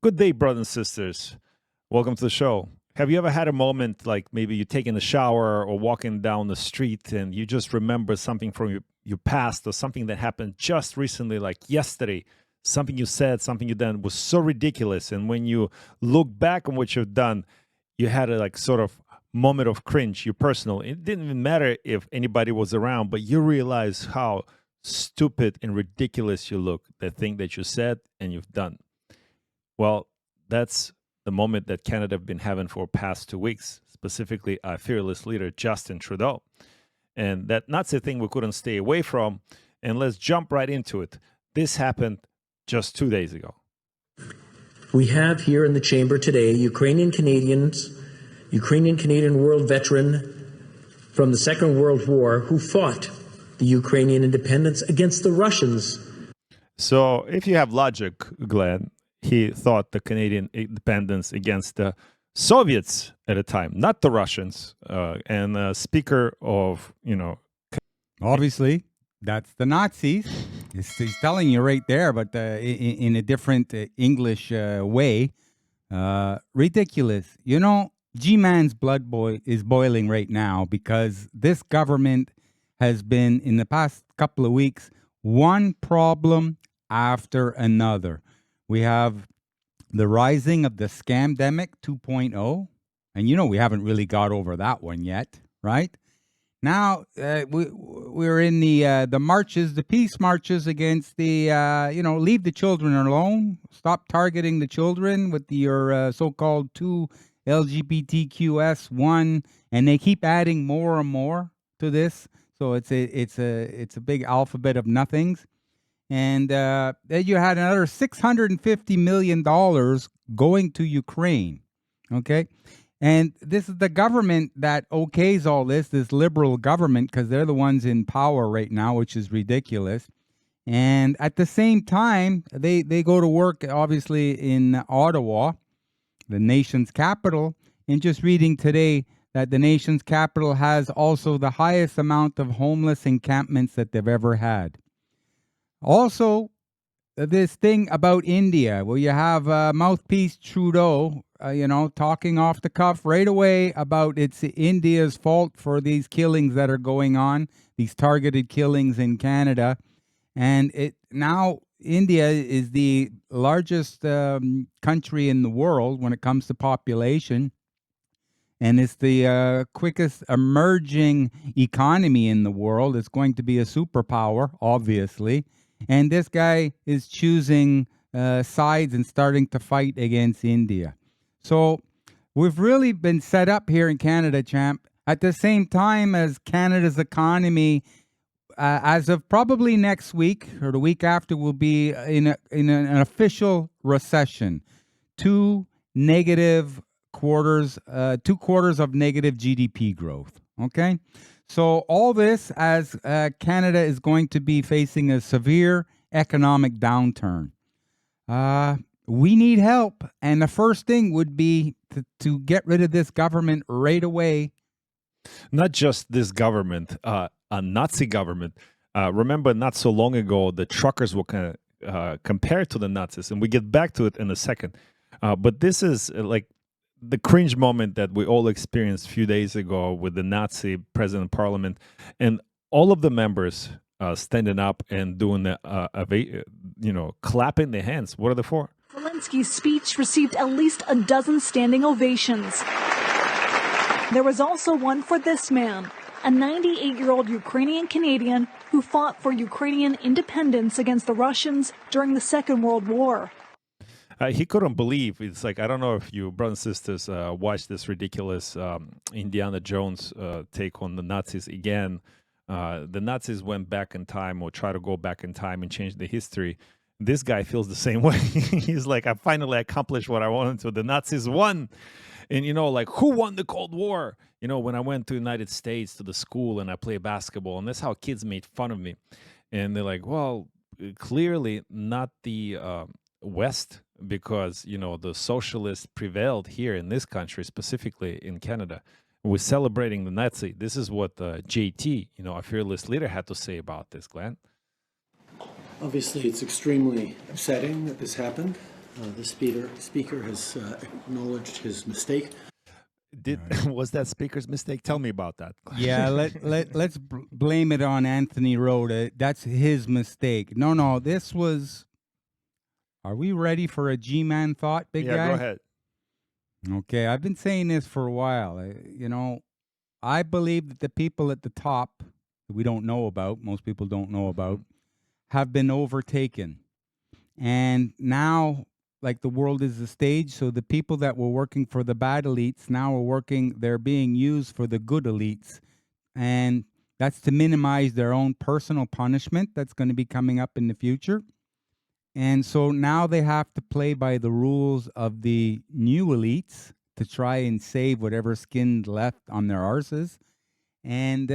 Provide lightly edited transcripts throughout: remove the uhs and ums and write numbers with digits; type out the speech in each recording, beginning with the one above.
Good day, brothers and sisters. Welcome to the show. Have you ever had a moment like maybe you're taking a shower or walking down the street and you just remember something from your past or something that happened just recently, like yesterday? Something you said, something you done was so ridiculous. And when you look back on what you've done, you had a like sort of moment of cringe, you personal. It didn't even matter if anybody was around, but you realize how stupid and ridiculous you look, the thing that you said and you've done. Well, that's the moment that Canada have been having for past 2 weeks, specifically our fearless leader, Justin Trudeau. And that Nazi thing we couldn't stay away from. And let's jump right into it. This happened just 2 days ago. We have here in the chamber today Ukrainian Canadian world veteran from the Second World War who fought the Ukrainian independence against the Russians. So if you have logic, Glenn, he thought the Canadian independence against the Soviets at a time, not the Russians. And speaker of, obviously, that's the Nazis. He's telling you right there, but in a different English way. Ridiculous. G-Man's blood is boiling right now because this government has been, in the past couple of weeks, one problem after another. We have the rising of the scamdemic 2.0. And we haven't really got over that one yet, right? Now, we're in the marches, the peace marches against the, leave the children alone. Stop targeting the children with your so-called 2 LGBTQS1. And they keep adding more and more to this. So it's a big alphabet of nothings. And then you had another $650 million going to Ukraine, okay? And this is the government that okays all this liberal government, because they're the ones in power right now, which is ridiculous. And at the same time, they go to work, obviously, in Ottawa, the nation's capital. And just reading today that the nation's capital has also the highest amount of homeless encampments that they've ever had. Also, this thing about India, where you have mouthpiece Trudeau, talking off the cuff right away about it's India's fault for these killings that are going on, these targeted killings in Canada. And now India is the largest country in the world when it comes to population. And it's the quickest emerging economy in the world. It's going to be a superpower, obviously. And this guy is choosing sides and starting to fight against India. So we've really been set up here in Canada, champ, at the same time as Canada's economy, as of probably next week or the week after, will be in an official recession. 2 quarters of negative GDP growth. Okay? So all this as Canada is going to be facing a severe economic downturn. We need help. And the first thing would be to get rid of this government right away. Not just this government, a Nazi government. Remember, not so long ago, the truckers were kind of compared to the Nazis. And we get back to it in a second. But this is like the cringe moment that we all experienced a few days ago with the Nazi president of parliament and all of the members standing up and doing clapping their hands. What are they for? Zelensky's speech received at least a dozen standing ovations. There was also one for this man, a 98-year-old Ukrainian Canadian who fought for Ukrainian independence against the Russians during the Second World War. He couldn't believe. It's like, I don't know if you brothers and sisters watched this ridiculous Indiana Jones take on the Nazis again. The Nazis went back in time or try to go back in time and change the history. This guy feels the same way. He's like, I finally accomplished what I wanted to. The Nazis won. And, who won the Cold War? When I went to the United States to the school and I played basketball, and that's how kids made fun of me. And they're like, well, clearly not the West, because, the socialists prevailed here in this country, specifically in Canada. We're celebrating the Nazi. This is what JT, our fearless leader, had to say about this, Glenn. Obviously, it's extremely upsetting that this happened. The speaker has acknowledged his mistake. Was that speaker's mistake? Tell me about that. Yeah, let's blame it on Anthony Rota. That's his mistake. No, this was. Are we ready for a G-man thought, big guy? Yeah, go ahead. Okay, I've been saying this for a while. I believe that the people at the top that we don't know about, most people don't know about, have been overtaken. And now, like, the world is a stage, so the people that were working for the bad elites now they're being used for the good elites. And that's to minimize their own personal punishment that's going to be coming up in the future. And so now they have to play by the rules of the new elites to try and save whatever skin's left on their arses. And,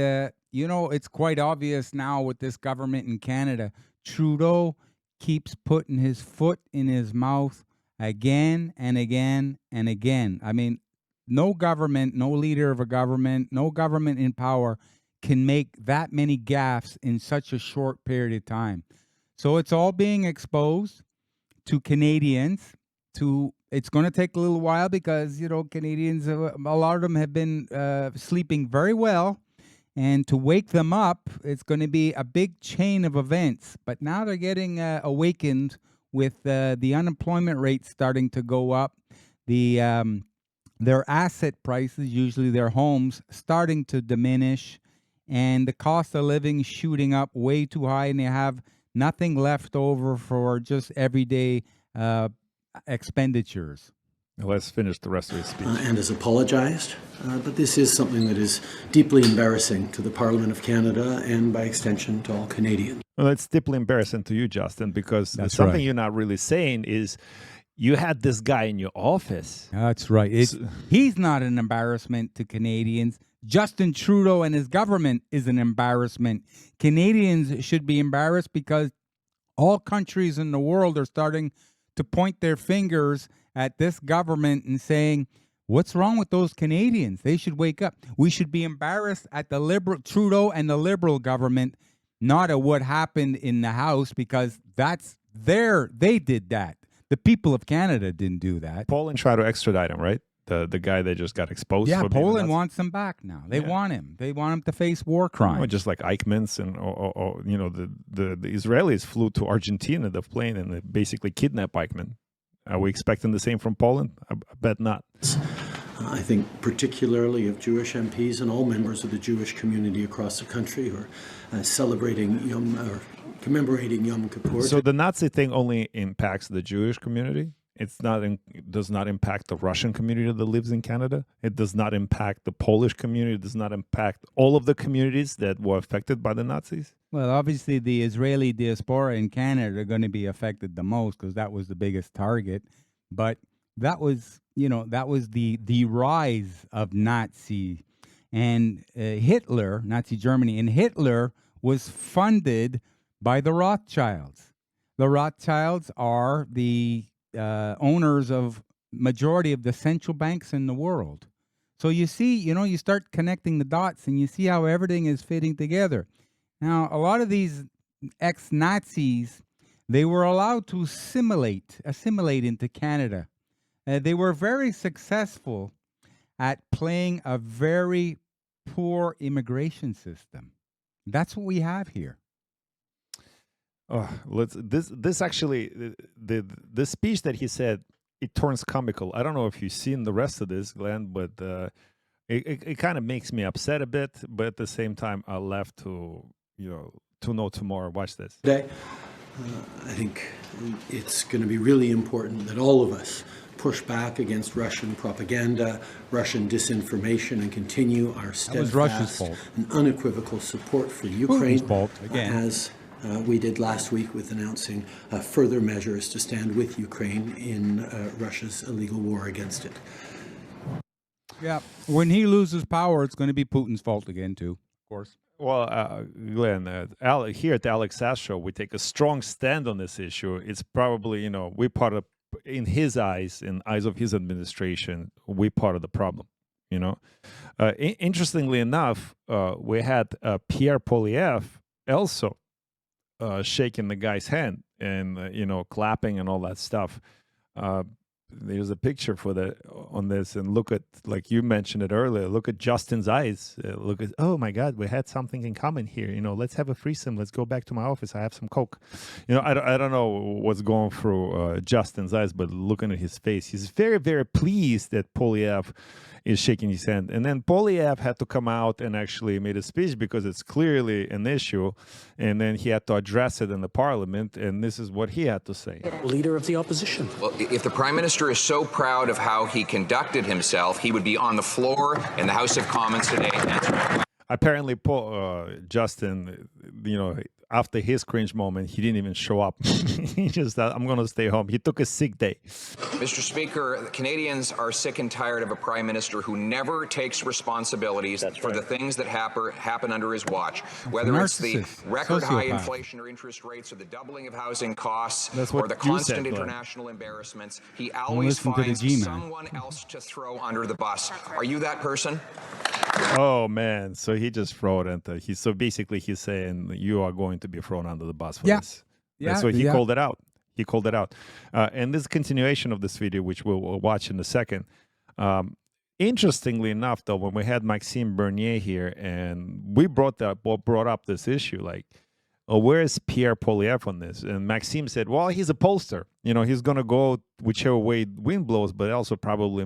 it's quite obvious now with this government in Canada. Trudeau keeps putting his foot in his mouth again and again and again. I mean, no government, no leader of a government, no government in power can make that many gaffes in such a short period of time. So it's all being exposed to Canadians. It's going to take a little while because, Canadians, a lot of them have been sleeping very well. And to wake them up, it's going to be a big chain of events. But now they're getting awakened with the unemployment rate starting to go up, their asset prices, usually their homes, starting to diminish, and the cost of living shooting up way too high, and they have nothing left over for just everyday expenditures. Let's finish the rest of his speech. And has apologized. But this is something that is deeply embarrassing to the Parliament of Canada and, by extension, to all Canadians. Well, it's deeply embarrassing to you, Justin, because That's something right. you're not really saying is you had this guy in your office. That's right. He's not an embarrassment to Canadians. Justin Trudeau and his government is an embarrassment. Canadians should be embarrassed because all countries in the world are starting to point their fingers at this government and saying, what's wrong with those Canadians? They should wake up. We should be embarrassed at the Liberal Trudeau and the Liberal government, not at what happened in the House, because they did that. The people of Canada didn't do that. Poland tried to extradite him, right? The guy that just got exposed. Yeah, for being a Poland Nazi. wants him back now. They want him. They want him to face war crimes. Well, just like Eichmann's and the Israelis flew to Argentina, the plane, and they basically kidnapped Eichmann. Are we expecting the same from Poland? I bet not. I think particularly of Jewish MPs and all members of the Jewish community across the country who are celebrating commemorating Yom Kippur. So the Nazi thing only impacts the Jewish community? It does not impact the Russian community that lives in Canada. It does not impact the Polish community. It does not impact all of the communities that were affected by the Nazis. Well, obviously, the Israeli diaspora in Canada are going to be affected the most because that was the biggest target. But that was the rise of Nazi and Hitler, Nazi Germany, and Hitler was funded by the Rothschilds. The Rothschilds are the owners of majority of the central banks in the world. So you see, you start connecting the dots and you see how everything is fitting together. Now, a lot of these ex-Nazis, they were allowed to assimilate into Canada. They were very successful at playing a very poor immigration system. That's what we have here. Oh, this actually the speech that he said, it turns comical. I don't know if you've seen the rest of this, Glenn, but it kind of makes me upset a bit. But at the same time, I'll laugh to know tomorrow. Watch this. Today, I think it's going to be really important that all of us push back against Russian propaganda, Russian disinformation, and continue our steadfast and unequivocal support for Ukraine, as we did last week with announcing further measures to stand with Ukraine in Russia's illegal war against it. Yeah, when he loses power, it's going to be Putin's fault again, too, of course. Well, Glenn, here at the Alex Sass Show, we take a strong stand on this issue. It's probably, we're part of, in his eyes, in eyes of his administration, we're part of the problem, Interestingly enough, we had Pierre Poilievre also shaking the guy's hand and, clapping and all that stuff. There's a picture for that on this, and look at, like you mentioned it earlier, look at Justin's eyes. Look at, oh my God, we had something in common here. Let's have a threesome. Let's go back to my office. I have some Coke. I don't know what's going through Justin's eyes, but looking at his face, he's very, very pleased that Poilievre is shaking his hand. And then Poilievre had to come out and actually made a speech because it's clearly an issue. And then he had to address it in the parliament. And this is what he had to say. Leader of the opposition. Well, if the Prime Minister is so proud of how he conducted himself, he would be on the floor in the House of Commons today. Apparently, Justin, after his cringe moment, he didn't even show up. He just thought, I'm going to stay home. He took a sick day. Mr. Speaker, Canadians are sick and tired of a Prime Minister who never takes responsibilities for the things that happen under his watch, whether it's the record high inflation or interest rates or the doubling of housing costs or the constant international embarrassments. He always finds someone else to throw under the bus. Are you that person? Oh man, so he just threw it. So basically he's saying you are going to be thrown under the bus for this. Yeah. So he called it out. He called it out. And this continuation of this video, which we'll watch in a second. Interestingly enough, though, when we had Maxime Bernier here and we brought up this issue, like, where is Pierre Poilievre on this? And Maxime said, well, he's a pollster. He's going to go whichever way wind blows, but also probably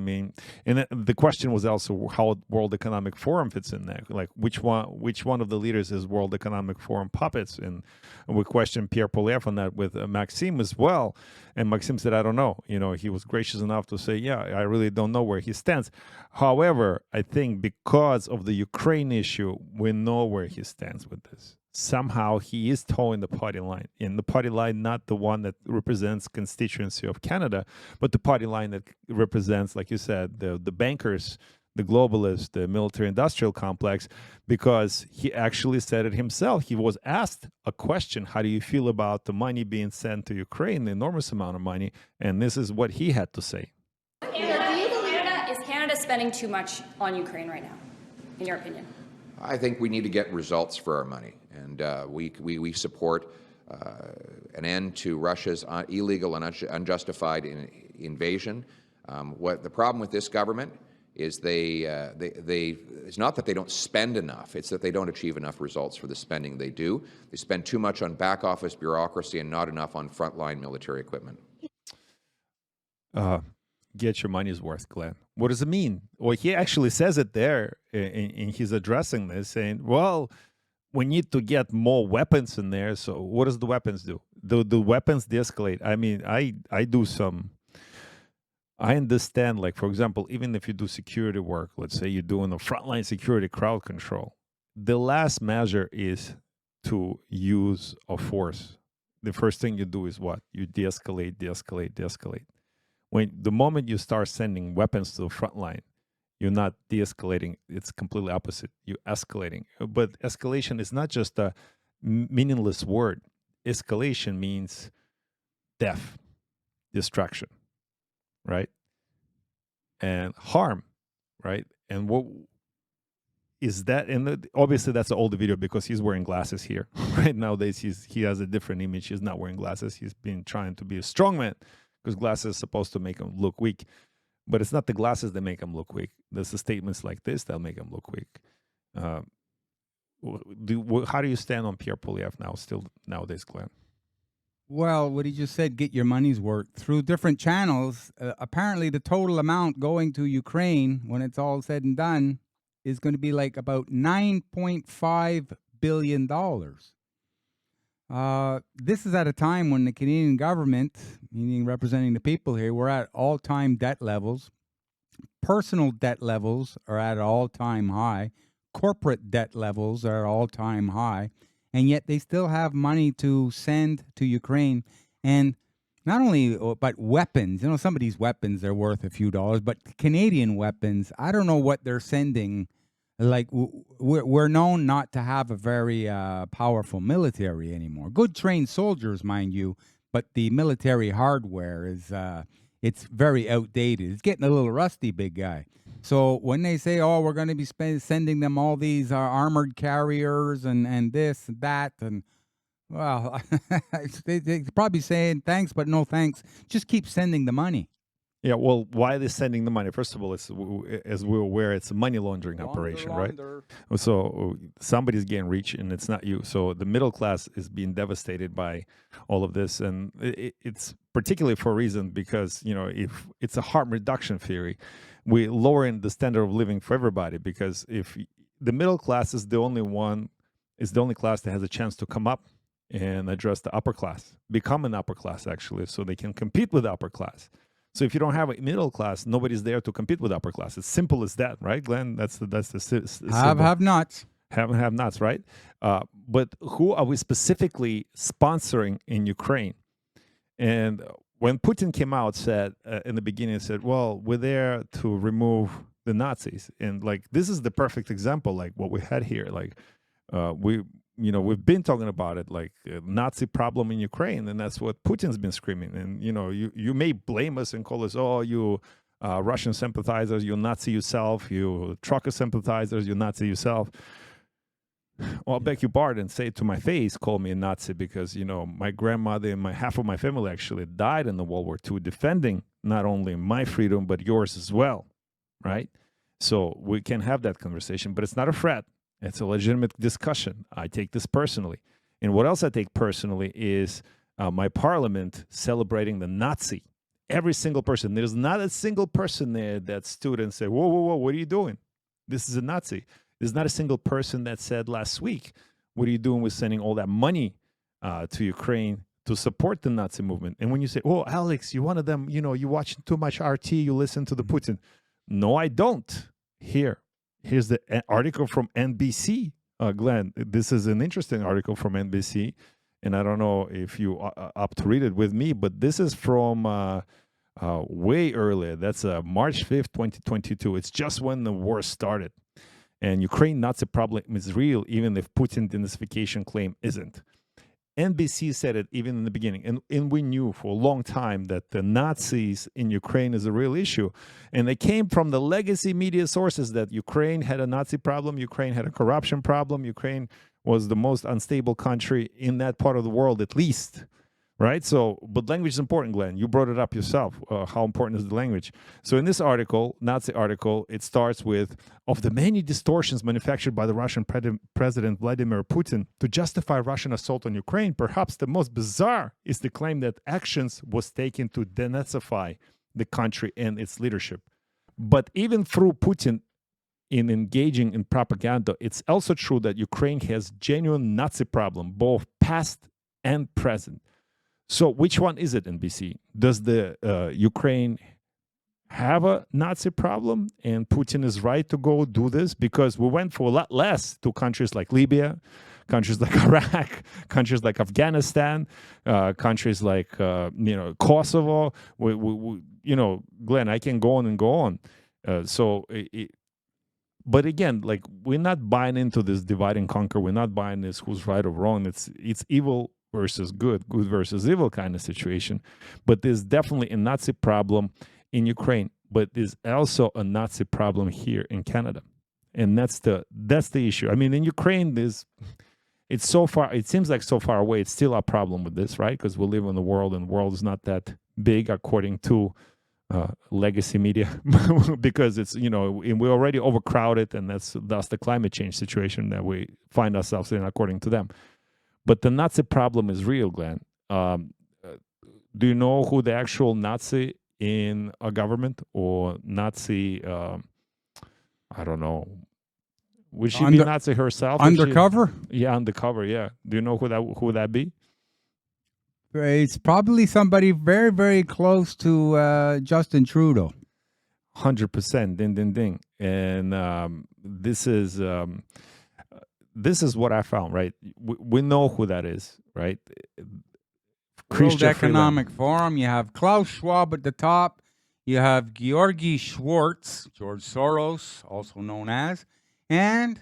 and the question was also how World Economic Forum fits in there. Like, which one of the leaders is World Economic Forum puppets? And we questioned Pierre Poilievre on that with Maxime as well. And Maxime said, I don't know. He was gracious enough to say, yeah, I really don't know where he stands. However, I think because of the Ukraine issue, we know where he stands with this. Somehow he is towing the party line. In the party line, not the one that represents constituency of Canada, but the party line that represents, like you said, the bankers, the globalists, the military-industrial complex, because he actually said it himself. He was asked a question, how do you feel about the money being sent to Ukraine, the enormous amount of money, and this is what he had to say. Is Canada spending too much on Ukraine right now, in your opinion? I think we need to get results for our money, and we support an end to Russia's illegal and unjustified invasion. What the problem with this government is it's not that they don't spend enough, it's that they don't achieve enough results for the spending they do. They spend too much on back office bureaucracy and not enough on frontline military equipment. Get your money's worth, Glenn. What does it mean? Well, he actually says it there in his addressing this, saying, well, we need to get more weapons in there. So what does the weapons do? The weapons de-escalate. I mean, I understand, like, for example, even if you do security work, let's say you're doing a frontline security, crowd control, the last measure is to use of force. The first thing you do is what? You de-escalate, de-escalate, de-escalate. When the moment you start sending weapons to the front line, you're not de-escalating. It's completely opposite. You're escalating. But escalation is not just a meaningless word. Escalation means death, destruction, right? And harm, right? And what is that? And obviously that's an older video because he's wearing glasses here. Right nowadays, he has a different image. He's not wearing glasses. He's been trying to be a strong man, because glasses are supposed to make him look weak. But it's not the glasses that make him look weak. There's the statements like this that'll make him look weak. How do you stand on Pierre Poilievre nowadays, Glenn? Well, what he just said, get your money's worth. Through different channels, apparently the total amount going to Ukraine, when it's all said and done, is going to be like about $9.5 billion. This is at a time when the Canadian government, meaning representing the people here, we're at all-time debt levels. Personal debt levels are at an all-time high. Corporate debt levels are at all-time high. And yet they still have money to send to Ukraine. And not only, but weapons. Some of these weapons are worth a few dollars, but Canadian weapons, I don't know what they're sending. Like, we're known not to have a very powerful military anymore. Good trained soldiers, mind you, but the military hardware is it's very outdated. It's getting a little rusty, big guy. So when they say, oh, we're going to be sending them all these armored carriers and this and that, and Well, they're probably saying thanks, but no thanks. Just keep sending the money. Yeah, well, why are they sending the money? First of all, it's, as we're aware, it's a money laundering operation, right? So somebody's getting rich, and it's not you. So the middle class is being devastated by all of this, and it's particularly for a reason because, if it's a harm reduction theory, we're lowering the standard of living for everybody, because if the middle class is the only class that has a chance to come up and address the upper class, become an upper class, actually, so they can compete with the upper class. So if you don't have a middle class, nobody's there to compete with upper class. It's simple as that, right, Glenn? That's the have-nots. Have-nots, right? But who are we specifically sponsoring in Ukraine? And when Putin came out, said in the beginning, said, "Well, we're there to remove the Nazis," and this is the perfect example, like what we had here, we've been talking about it, like a Nazi problem in Ukraine, and that's what Putin's been screaming. And, you may blame us and call us, oh, you Russian sympathizers, you Nazi yourself, you trucker sympathizers, you Nazi yourself. Well, I'll beg your pardon, say it to my face, call me a Nazi, because, my grandmother and half of my family actually died in the World War II defending not only my freedom, but yours as well, right? So we can have that conversation, but it's not a threat. It's a legitimate discussion. I take this personally. And what else I take personally is my parliament celebrating the Nazi. Every single person. There's not a single person there that stood and said, whoa, whoa, whoa, what are you doing? This is a Nazi. There's not a single person that said last week, what are you doing with sending all that money to Ukraine to support the Nazi movement? And when you say, oh, Alex, you're one of them, you watch too much RT, you listen to the Putin. No, I don't. Here's the article from NBC. Glenn, this is an interesting article from NBC, and I don't know if you are up to read it with me, but this is from way earlier. That's March 5th, 2022. It's just when the war started. And Ukraine Nazi problem is real, even if Putin denazification claim isn't. NBC said it even in the beginning, and we knew for a long time that the Nazis in Ukraine is a real issue, and they came from the legacy media sources that Ukraine had a Nazi problem, Ukraine had a corruption problem, Ukraine was the most unstable country in that part of the world, at least, right? So, but language is important, Glenn. You brought it up yourself. How important is the language? So in this article, Nazi article, it starts with, of the many distortions manufactured by the Russian President Vladimir Putin to justify Russian assault on Ukraine, perhaps the most bizarre is the claim that actions was taken to denazify the country and its leadership. But even through Putin in engaging in propaganda, it's also true that Ukraine has genuine Nazi problem, both past and present. So which one is it, NBC? Does the Ukraine have a Nazi problem and Putin is right to go do this? Because we went for a lot less to countries like Libya, countries like Iraq, countries like Afghanistan, countries like Kosovo. Glenn, I can go on and go on. But again, we're not buying into this divide and conquer. We're not buying this who's right or wrong. It's evil versus good versus evil kind of situation. But there's definitely a Nazi problem in Ukraine, but there's also a Nazi problem here in Canada. And that's the issue. I mean, in Ukraine, it seems like so far away, it's still a problem with this, right? Because we live in the world, and the world is not that big according to legacy media, because it's, we're already overcrowded, and that's the climate change situation that we find ourselves in according to them. But the Nazi problem is real, Glenn. Do you know who the actual Nazi in a government or Nazi, I don't know, would she be Nazi herself? Undercover? Undercover, yeah. Do you know who that be? It's probably somebody very, very close to Justin Trudeau. 100%, ding, ding, ding. And this is what I found, right? We know who that is, right? World Economic Forum. You have Klaus Schwab at the top. You have Georgi Schwartz, George Soros, also known as, and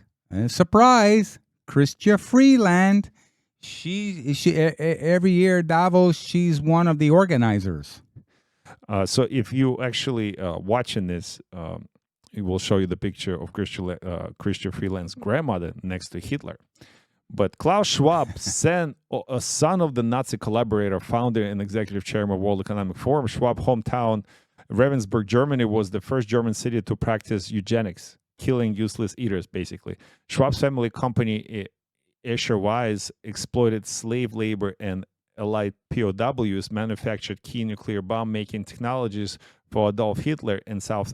surprise, Chrystia Freeland. She every year Davos, she's one of the organizers. So if you actually watching this, it will show you the picture of Chrystia Freeland's grandmother next to Hitler. But Klaus Schwab, a son of the Nazi collaborator, founder and executive chairman of World Economic Forum, Schwab's hometown, Ravensburg, Germany, was the first German city to practice eugenics, killing useless eaters, basically. Schwab's family company, Escher Wyss, exploited slave labor and allied POWs, manufactured key nuclear bomb-making technologies for Adolf Hitler in South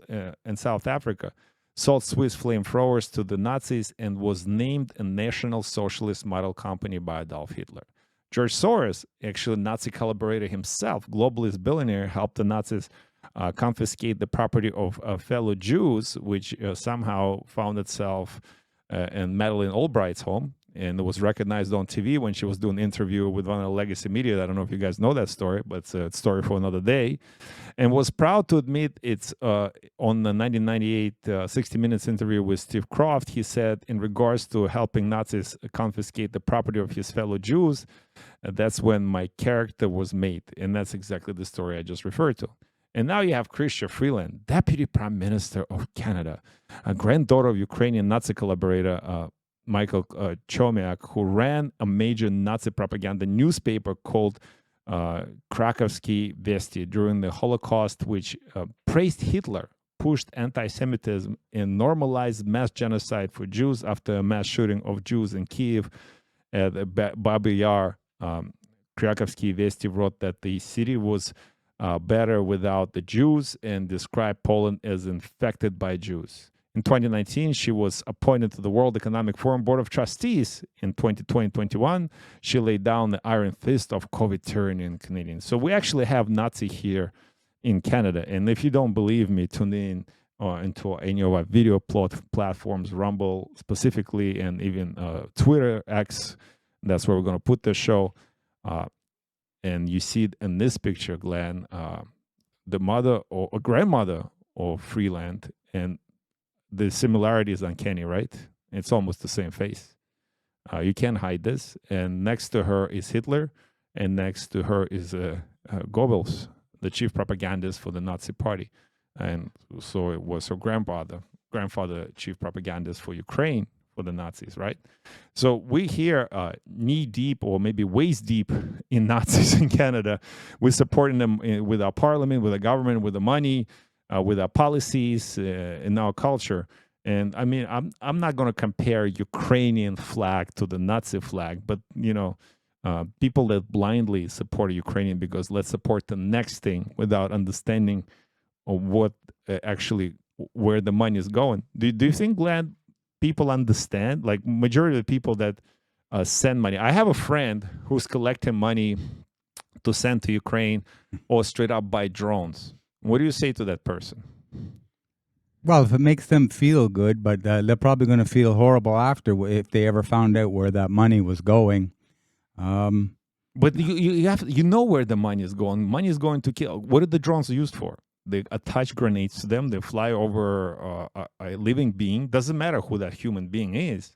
Africa, sold Swiss flamethrowers to the Nazis, and was named a National Socialist model company by Adolf Hitler. George Soros, actually Nazi collaborator himself, globalist billionaire, helped the Nazis confiscate the property of fellow Jews, which somehow found itself in Madeleine Albright's home. And it was recognized on TV when she was doing an interview with one of the legacy media. I don't know if you guys know that story, but it's a story for another day. And was proud to admit it's on the 1998 60 Minutes interview with Steve Croft. He said, in regards to helping Nazis confiscate the property of his fellow Jews, that's when my character was made. And that's exactly the story I just referred to. And now you have Chrystia Freeland, Deputy Prime Minister of Canada, a granddaughter of Ukrainian Nazi collaborator Michael Chomiak, who ran a major Nazi propaganda newspaper called Krakowski Vesti during the Holocaust, which praised Hitler, pushed anti-Semitism, and normalized mass genocide for Jews after a mass shooting of Jews in Kiev at Babi Yar. Krakowski Vesti wrote that the city was better without the Jews and described Poland as infected by Jews. In 2019, she was appointed to the World Economic Forum Board of Trustees. In 2020-21, she laid down the iron fist of COVID tyranny in Canadians. So we actually have Nazi here in Canada. And if you don't believe me, tune in into any of our video platforms, Rumble specifically, and even Twitter, X. That's where we're going to put the show. And you see it in this picture, Glenn, the mother or a grandmother of Freeland, and the similarity is uncanny, right? It's almost the same face. You can't hide this. And next to her is Hitler, and next to her is Goebbels, the chief propagandist for the Nazi Party. And so it was her grandfather, chief propagandist for Ukraine for the Nazis, right? So we here knee deep or maybe waist deep in Nazis in Canada. We're supporting them with our parliament, with the government, with the money, with our policies, in our culture. And I mean, I'm not going to compare Ukrainian flag to the Nazi flag, but people that blindly support Ukrainian because let's support the next thing without understanding of what actually where the money is going. Do you think, Glenn, people understand? Like majority of the people that send money. I have a friend who's collecting money to send to Ukraine or straight up buy drones. What do you say to that person? Well, if it makes them feel good, but they're probably going to feel horrible after if they ever found out where that money was going. But you know where the money is going. Money is going to kill. What are the drones used for? They attach grenades to them. They fly over a living being. Doesn't matter who that human being is.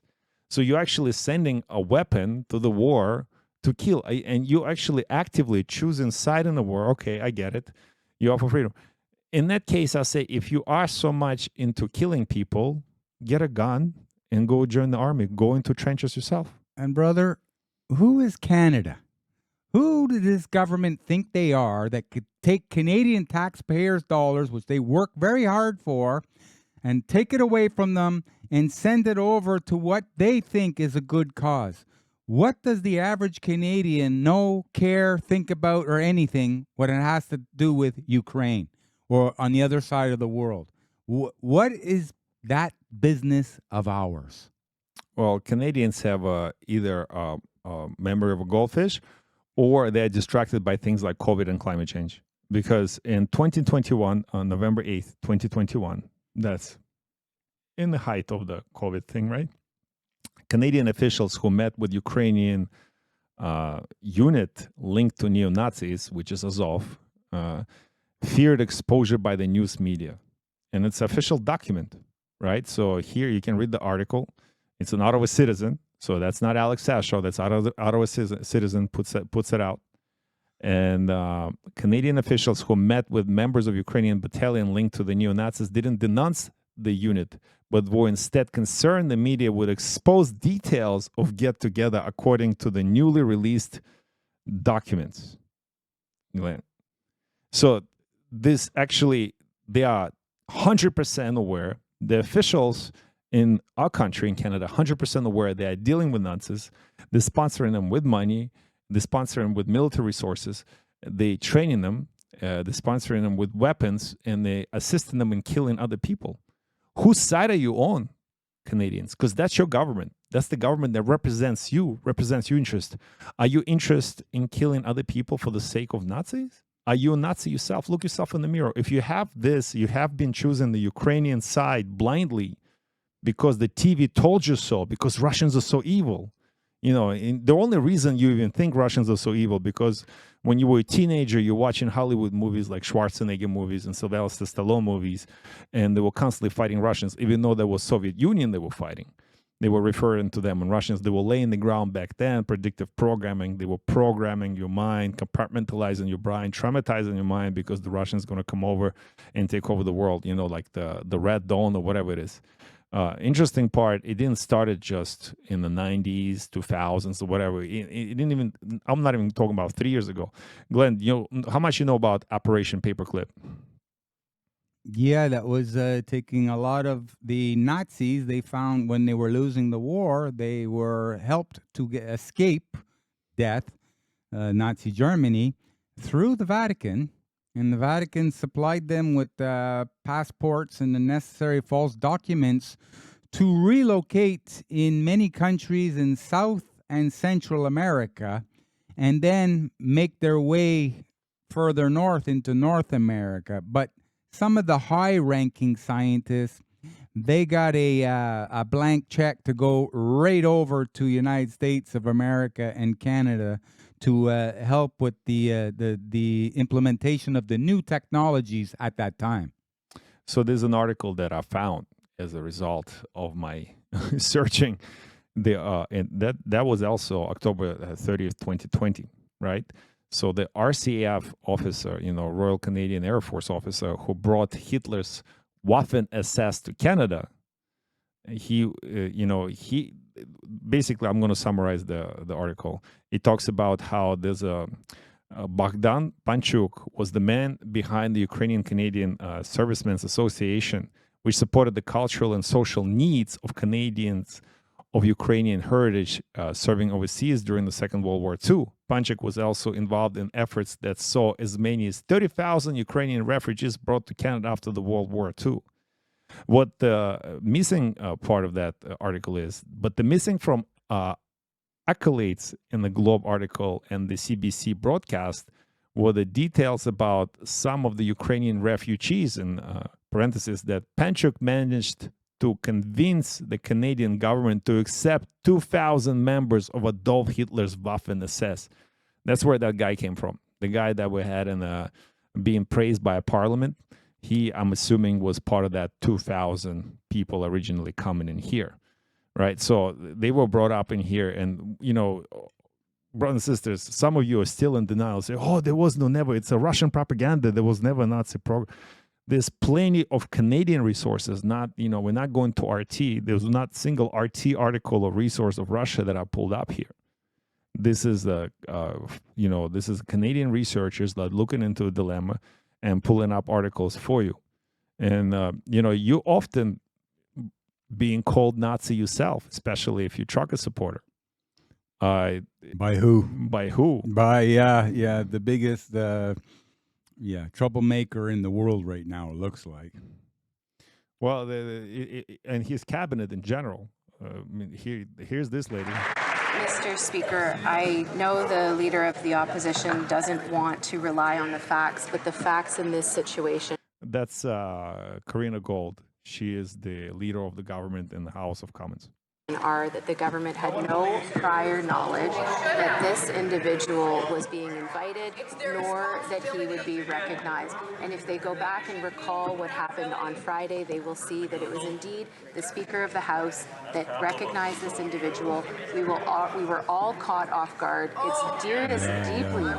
So you're actually sending a weapon to the war to kill. And you actually actively choosing side in the war. Okay, I get it. You offer freedom. In that case, I'll say, if you are so much into killing people, get a gun and go join the army. Go into trenches yourself. And brother, who is Canada? Who does this government think they are that could take Canadian taxpayers' dollars, which they work very hard for, and take it away from them and send it over to what they think is a good cause? What does the average Canadian know, care, think about, or anything when it has to do with Ukraine or on the other side of the world? What is that business of ours? Well, Canadians have either a memory of a goldfish, or they're distracted by things like COVID and climate change. Because in 2021, on November 8th, 2021, that's in the height of the COVID thing, right? Canadian officials who met with Ukrainian unit linked to neo-Nazis, which is Azov, feared exposure by the news media. And it's an official document, right? So here you can read the article. It's an Ottawa Citizen. So that's not Alex Sashaw. That's Ottawa Citizen puts it out. And Canadian officials who met with members of Ukrainian battalion linked to the neo-Nazis didn't denounce the unit, but were instead concerned the media would expose details of get-together according to the newly released documents. So this actually, they are 100% aware. The officials in our country, in Canada, 100% aware they are dealing with Nazis. They're sponsoring them with money. They're sponsoring them with military resources. They're training them. They're sponsoring them with weapons, and they're assisting them in killing other people. Whose side are you on, Canadians? Because that's your government. That's the government that represents your interest. Are you interested in killing other people for the sake of Nazis? Are you a Nazi yourself? Look yourself in the mirror. If you have this, you have been choosing the Ukrainian side blindly because the TV told you so, because Russians are so evil. You know, the only reason you even think Russians are so evil because when you were a teenager, you're watching Hollywood movies like Schwarzenegger movies and Sylvester Stallone movies, and they were constantly fighting Russians, even though there was Soviet Union they were fighting. They were referring to them, and Russians, they were laying the ground back then, predictive programming. They were programming your mind, compartmentalizing your brain, traumatizing your mind because the Russians going to come over and take over the world, you know, like the Red Dawn or whatever it is. Interesting part, it didn't start just in the 90s, 2000s, or whatever. It didn't even, I'm not even talking about 3 years ago. Glenn, you know, how much you know about Operation Paperclip? Yeah, that was taking a lot of the Nazis. They found when they were losing the war, they were helped to escape death, Nazi Germany, through the Vatican. And the Vatican supplied them with passports and the necessary false documents to relocate in many countries in South and Central America and then make their way further north into North America. But some of the high-ranking scientists, they got a blank check to go right over to United States of America and Canada to help with the implementation of the new technologies at that time. So there's an article that I found as a result of my searching. And that was also October 30th, 2020, right? So the RCAF officer, you know, Royal Canadian Air Force officer who brought Hitler's Waffen SS to Canada, he basically, I'm going to summarize the article. It talks about how there's a Bogdan Panchuk was the man behind the Ukrainian Canadian Servicemen's Association, which supported the cultural and social needs of Canadians of Ukrainian heritage serving overseas during the Second World War II. Panchuk was also involved in efforts that saw as many as 30,000 Ukrainian refugees brought to Canada after the World War II. What the missing part of that article is, but the missing from accolades in the Globe article and the CBC broadcast were the details about some of the Ukrainian refugees, in parentheses, that Panchuk managed to convince the Canadian government to accept 2,000 members of Adolf Hitler's Waffen SS. That's where that guy came from. The guy that we had in being praised by a parliament. He, I'm assuming, was part of that 2,000 people originally coming in here, right? So they were brought up in here, and, you know, brothers and sisters, some of you are still in denial. Say, oh, there was never. It's a Russian propaganda. There was never a Nazi program. There's plenty of Canadian resources. Not, you know, we're not going to RT. There's not a single RT article or resource of Russia that I pulled up here. This is this is Canadian researchers that are looking into a dilemma and pulling up articles for you. And, you often being called Nazi yourself, especially if you're trucker supporter. By who? By who? By, the biggest, troublemaker in the world right now, it looks like. Well, and his cabinet in general. Here's this lady. Mr. Speaker, I know the leader of the opposition doesn't want to rely on the facts, but the facts in this situation... That's Karina Gould. She is the leader of the government in the House of Commons. are that the government had no prior knowledge that this individual was being invited, nor that he would be recognized. And if they go back and recall what happened on Friday, they will see that it was indeed the Speaker of the House that recognized this individual. We were all caught off guard. It's deeply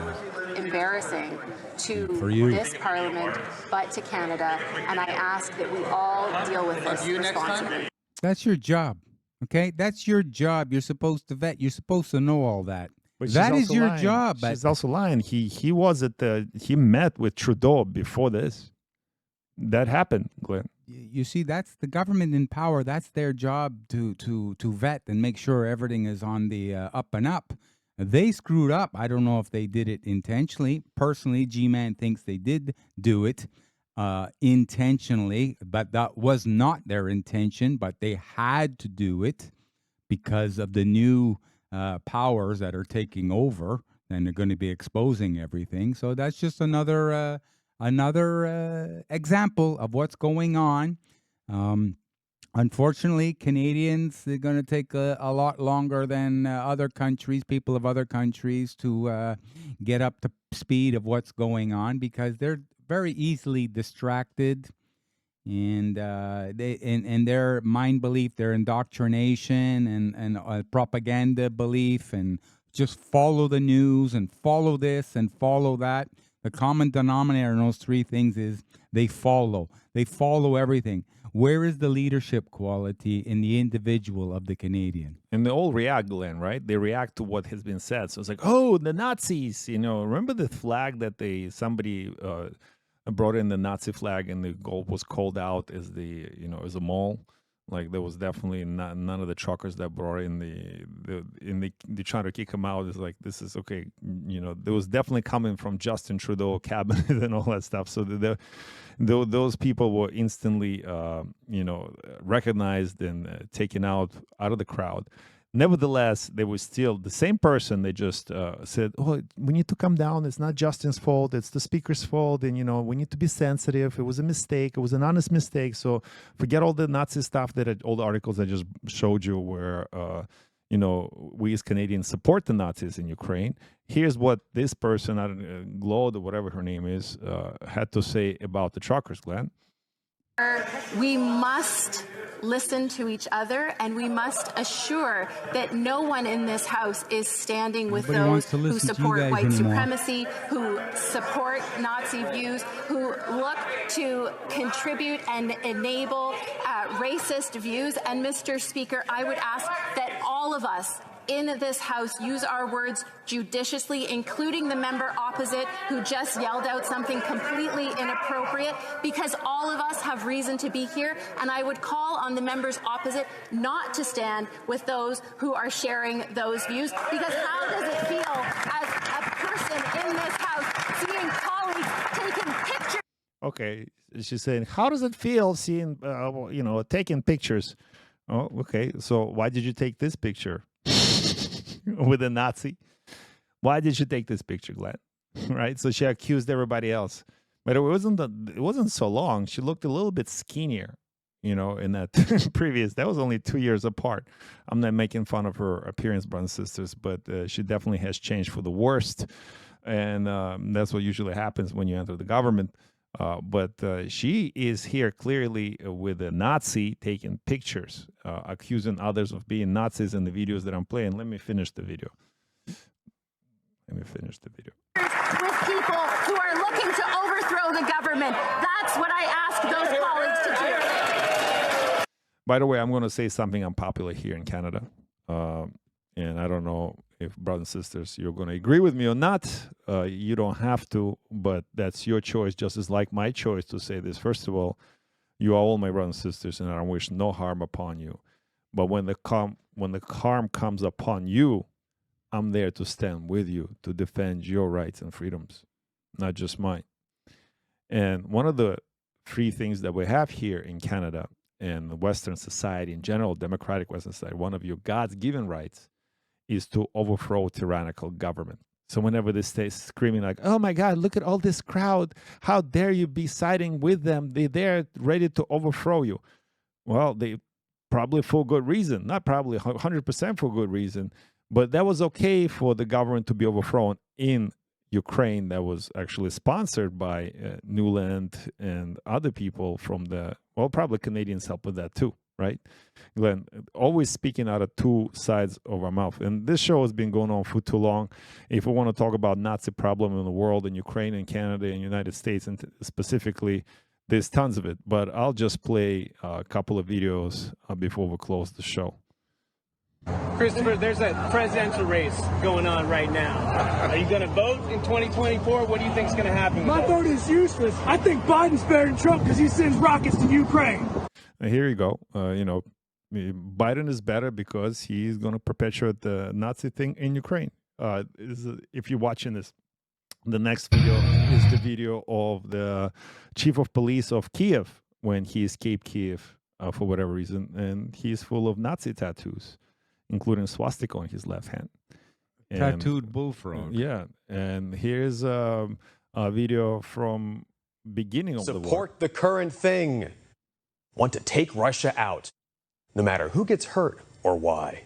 embarrassing to this Parliament, but to Canada, and I ask that we all deal with this responsibly. That's your job. Okay, that's your job. You're supposed to vet. You're supposed to know all that. But that is your lying. job. She's also lying. He was at the. He met with Trudeau before this. That happened, Glenn. You see, that's the government in power. That's their job to vet and make sure everything is on the up and up. They screwed up. I don't know if they did it intentionally. Personally, G-Man thinks they did do it intentionally, but that was not their intention, but they had to do it because of the new powers that are taking over, and they're going to be exposing everything. So that's just another example of what's going on. Unfortunately, Canadians, they're going to take a lot longer than other countries, people of other countries, to get up to speed of what's going on, because they're very easily distracted, and their mind belief, their indoctrination, and propaganda belief, and just follow the news and follow this and follow that. The common denominator in those three things is they follow everything. Where is the leadership quality in the individual of the Canadian? And they all react, Glenn, right? They react to what has been said. So it's like, oh, the Nazis, remember the flag that somebody brought in, the Nazi flag, and the gold was called out as as a mall. Like, there was definitely none of the truckers that brought in they trying to kick him out. It's like, this is okay. There was definitely coming from Justin Trudeau cabinet and all that stuff. So those people were instantly, recognized and taken out of the crowd. Nevertheless, they were still the same person. They just said, oh, we need to come down. It's not Justin's fault. It's the speaker's fault. And, we need to be sensitive. It was a mistake. It was an honest mistake. So forget all the Nazi stuff, all the articles I just showed you where, we as Canadians support the Nazis in Ukraine. Here's what this person, Glode or whatever her name is, had to say about the truckers, Glenn. We must listen to each other, and we must assure that no one in this House is standing with those who support white supremacy, who support Nazi views, who look to contribute and enable racist views. And Mr. Speaker, I would ask that all of us in this House use our words judiciously, including the member opposite who just yelled out something completely inappropriate, because all of us have reason to be here. And I would call on the members opposite not to stand with those who are sharing those views, because how does it feel as a person in this House seeing colleagues taking pictures? Okay, she's saying, how does it feel seeing, taking pictures? Oh, okay. So why did you take this picture? With a Nazi? Why did you take this picture, Glenn? Right? So she accused everybody else. But it wasn't so long. She looked a little bit skinnier, in that previous. That was only 2 years apart. I'm not making fun of her appearance, brothers and sisters, but she definitely has changed for the worst. And that's what usually happens when you enter the government. But she is here clearly with a Nazi taking pictures, accusing others of being Nazis in the videos that I'm playing. Let me finish the video. With people who are looking to overthrow the government. That's what I ask those colleagues to do. By the way, I'm going to say something unpopular here in Canada. And I don't know if, brothers and sisters, you're going to agree with me or not. You don't have to, but that's your choice, just as like my choice to say this. First of all, you are all my brothers and sisters, and I wish no harm upon you. But when the harm comes upon you, I'm there to stand with you, to defend your rights and freedoms, not just mine. And one of the three things that we have here in Canada and Western society in general, democratic Western society, one of your God's given rights is to overthrow tyrannical government. So whenever they stay screaming like, oh my God, look at all this crowd. How dare you be siding with them? They're ready to overthrow you. Well, probably for good reason, not probably 100% for good reason, but that was okay for the government to be overthrown in Ukraine that was actually sponsored by Newland and other people from the, well, probably Canadians help with that too, right? Glenn, always speaking out of two sides of our mouth. And this show has been going on for too long. If we want to talk about Nazi problem in the world, in Ukraine and Canada and United States, and specifically, there's tons of it. But I'll just play a couple of videos before we close the show. Christopher, there's a presidential race going on right now. Are you going to vote in 2024? What do you think is going to happen? My vote is useless. I think Biden's better than Trump because he sends rockets to Ukraine. And here you go. Biden is better because he's going to perpetuate the Nazi thing in Ukraine. If you're watching this, the next video is the video of the chief of police of Kiev when he escaped Kiev for whatever reason, and he's full of Nazi tattoos, including swastika on his left hand. Tattooed bullfrog. Yeah, and here's a video from beginning of the war. Support the current thing. Want to take Russia out, no matter who gets hurt or why.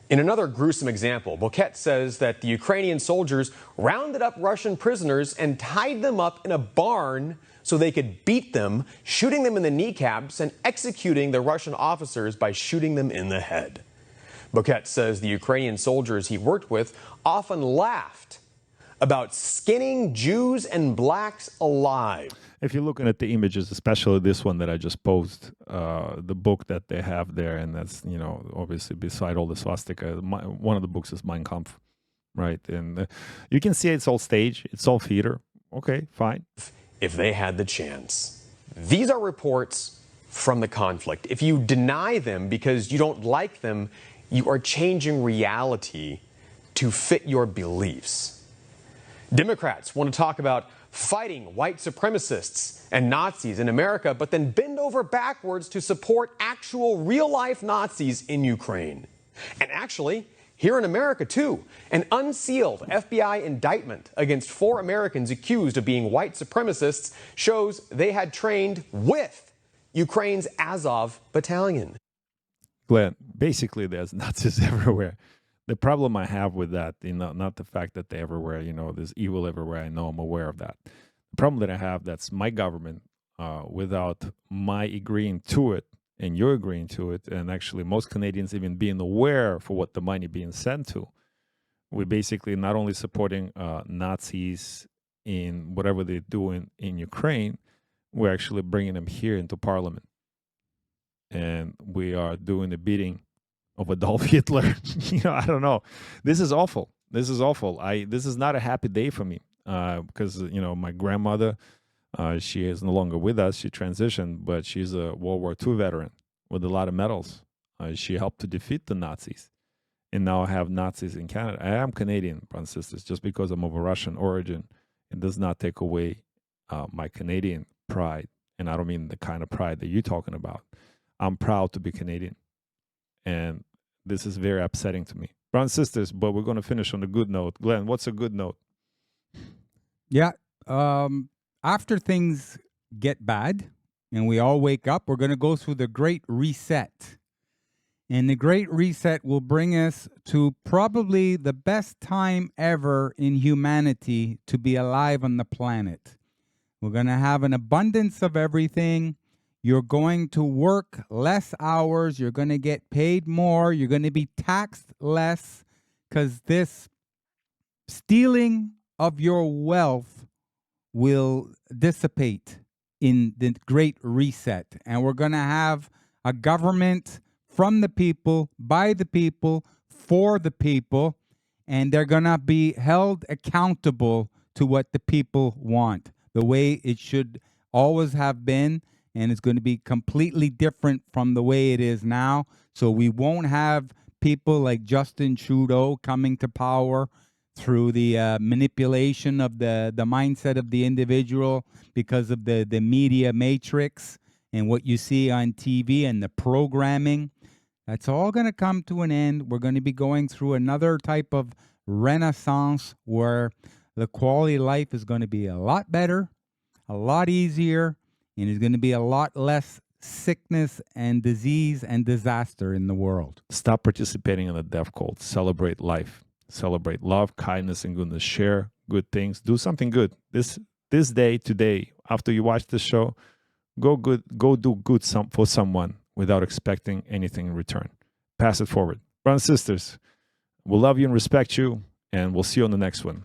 In another gruesome example, Bouquet says that the Ukrainian soldiers rounded up Russian prisoners and tied them up in a barn so they could beat them, shooting them in the kneecaps and executing the Russian officers by shooting them in the head. Bouquet says the Ukrainian soldiers he worked with often laughed about skinning Jews and blacks alive. If you're looking at the images, especially this one that I just posted, the book that they have there, and that's, obviously beside all the swastika, one of the books is Mein Kampf, right? And you can see it's all stage, it's all theater. Okay, fine. If they had the chance. These are reports from the conflict. If you deny them because you don't like them, you are changing reality to fit your beliefs. Democrats want to talk about fighting white supremacists and Nazis in America, but then bend over backwards to support actual real-life Nazis in Ukraine. And actually, here in America, too, an unsealed FBI indictment against 4 Americans accused of being white supremacists shows they had trained with Ukraine's Azov battalion. Glenn, basically there's Nazis everywhere. The problem I have with that, not the fact that they're everywhere, there's evil everywhere. I know, I'm aware of that. The problem that I have, that's my government, without my agreeing to it, and you're agreeing to it, and actually most Canadians even being aware for what the money being sent to. We're basically not only supporting Nazis in whatever they're doing in Ukraine, we're actually bringing them here into Parliament. And we are doing the beating of Adolf Hitler. I don't know. This is awful. This is awful. This is not a happy day for me because, my grandmother, she is no longer with us. She transitioned, but she's a World War II veteran with a lot of medals. She helped to defeat the Nazis. And now I have Nazis in Canada. I am Canadian, brothers and sisters. Just because I'm of a Russian origin, it does not take away my Canadian pride. And I don't mean the kind of pride that you're talking about. I'm proud to be Canadian. And this is very upsetting to me. Brothers and sisters, but we're going to finish on a good note. Glenn, what's a good note? Yeah. After things get bad and we all wake up, we're going to go through the Great Reset. And the Great Reset will bring us to probably the best time ever in humanity to be alive on the planet. We're going to have an abundance of everything. You're going to work less hours. You're going to get paid more. You're going to be taxed less because this stealing of your wealth will dissipate in the Great Reset. And we're going to have a government from the people, by the people, for the people, and they're going to be held accountable to what the people want, the way it should always have been. And it's going to be completely different from the way it is now. So we won't have people like Justin Trudeau coming to power through the manipulation of the mindset of the individual because of the media matrix and what you see on TV and the programming. That's all going to come to an end. We're going to be going through another type of renaissance where the quality of life is going to be a lot better, a lot easier, and it's going to be a lot less sickness and disease and disaster in the world. Stop participating in the death cult. Celebrate life. Celebrate love, kindness, and goodness. Share good things. Do something good. This day, today, after you watch this show, go do good for someone without expecting anything in return. Pass it forward. Brothers and sisters, we'll love you and respect you, and we'll see you on the next one.